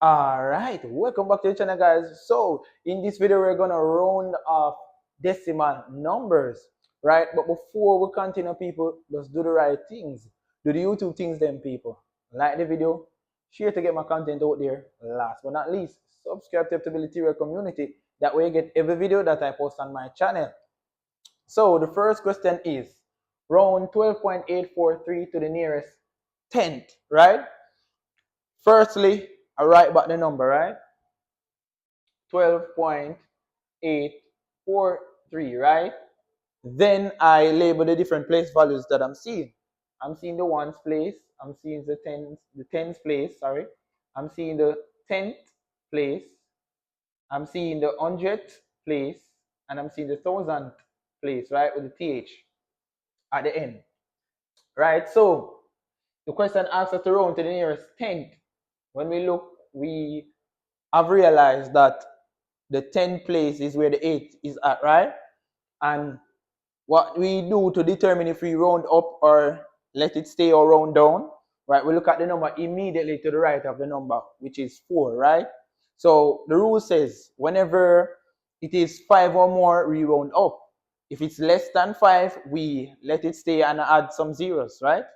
Alright, welcome back to the channel, guys. So in this video we're gonna round off decimal numbers, right? But before we continue, people, just do the right things. Do the YouTube things then, people. Like the video, share to get my content out there. Last but not least, subscribe to the Sir.Tyrell community. That way you get every video that I post on my channel. So the first question is round 12.843 to the nearest tenth, right? Firstly, I write back the number, right? 12.843, right? Then I label the different place values that I'm seeing. I'm seeing the ones place, I'm seeing the tens place, sorry. I'm seeing the 10th place, I'm seeing the 100th place, and I'm seeing the 1000th place, right? With the TH at the end. Right? So the question asks us to round to the nearest tenth. When we look, we have realized that the 10th place is where the 8th is at, right? And what we do to determine if we round up or let it stay or round down, right? We look at the number immediately to the right of the number, which is 4, right? So the rule says whenever it is 5 or more, we round up. If it's less than 5, we let it stay and add some zeros, right?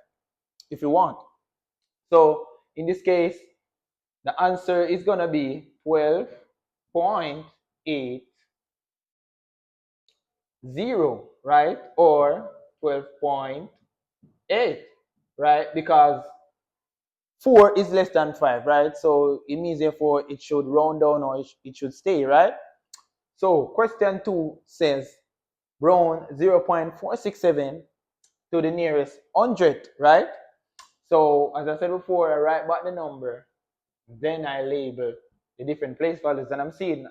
If you want. So in this case, the answer is going to be 12.80, right? Or 12.8, right? Because 4 is less than 5, right? So it means therefore it should round down or it should stay, right? So question 2 says round 0.467 to the nearest 100, right? So as I said before, I write back the number, then I label the different place values that I'm seeing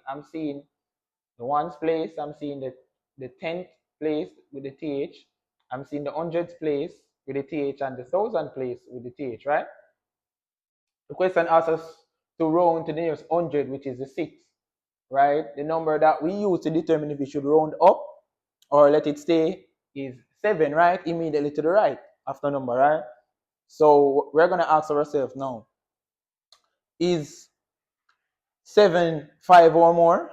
the ones place, I'm seeing the 10th place with the TH, I'm seeing the 100th place with the TH, and the 1000th place with the TH, right? The question asks us to round to the nearest 100, which is the 6, right? The number that we use to determine if we should round up or let it stay is 7, right? Immediately to the right after number, right? So we're going to ask ourselves now, is 7 5 or more?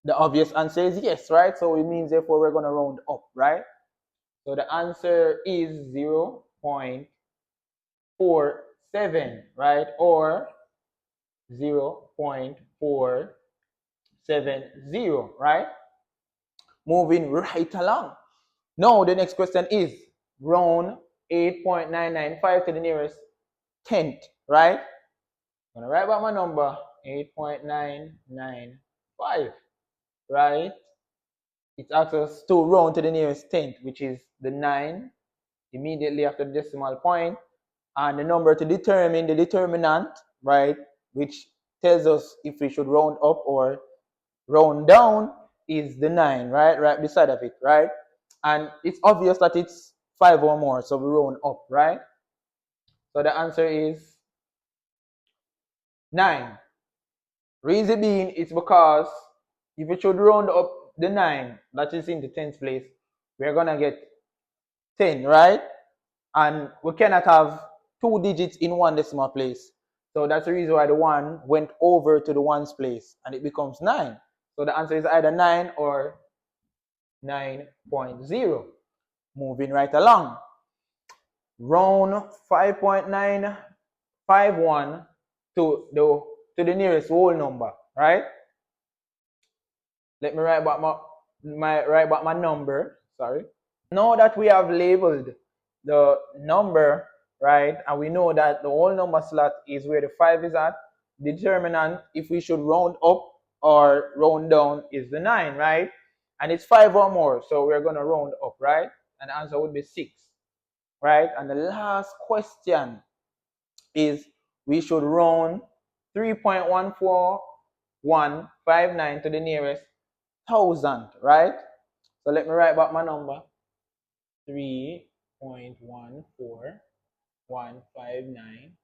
The obvious answer is yes, right? So it means therefore we're going to round up, right? So the answer is 0.47, right? Or 0.470, right? Moving right along. Now the next question is round 8.995 to the nearest tenth, right? I'm going to write back my number, 8.995, right? It asks us to round to the nearest tenth, which is the 9, immediately after the decimal point, and the number to determine the determinant, right, which tells us if we should round up or round down, is the 9, right beside of it, right? And it's obvious that it's 5 or more, so we round up, right? So the answer is 9. Reason being, it's because if we should round up the 9 that is in the 10th place, we're gonna get 10, right? And we cannot have 2 digits in one decimal place. So that's the reason why the 1 went over to the ones place and it becomes 9. So the answer is either 9 or 9.0. Moving right along. Round 5.951 to the nearest whole number, right? Let me write back my number. Sorry. Now that we have labeled the number, right, and we know that the whole number slot is where the 5 is at, determinant if we should round up or round down is the 9, right? And it's 5 or more, so we're going to round up, right? And the answer would be 6, right? And the last question is we should round 3.14159 to the nearest 1000, right? So let me write back my number, 3.14159.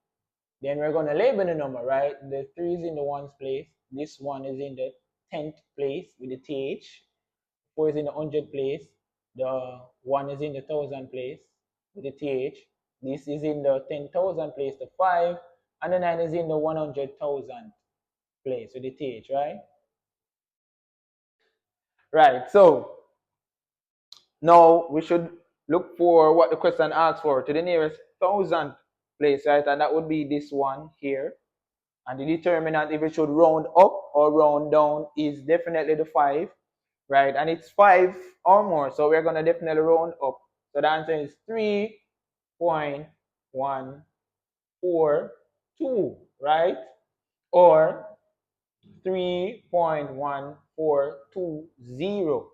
Then we're going to label the number, right? The 3 is in the ones place. This one is in the 10th place with the TH. 4 is in the 100 place. The 1 is in the 1000 place with the TH. This is in the 10,000 place, the 5. And the 9 is in the 100,000 place with the th, right? Right. So now we should look for what the question asks for to the nearest thousand place, right? And that would be this one here. And the determinant, if it should round up or round down, is definitely the 5, right? And it's 5 or more, so we're going to definitely round up. So the answer is 3.142, right? Or 3.1420.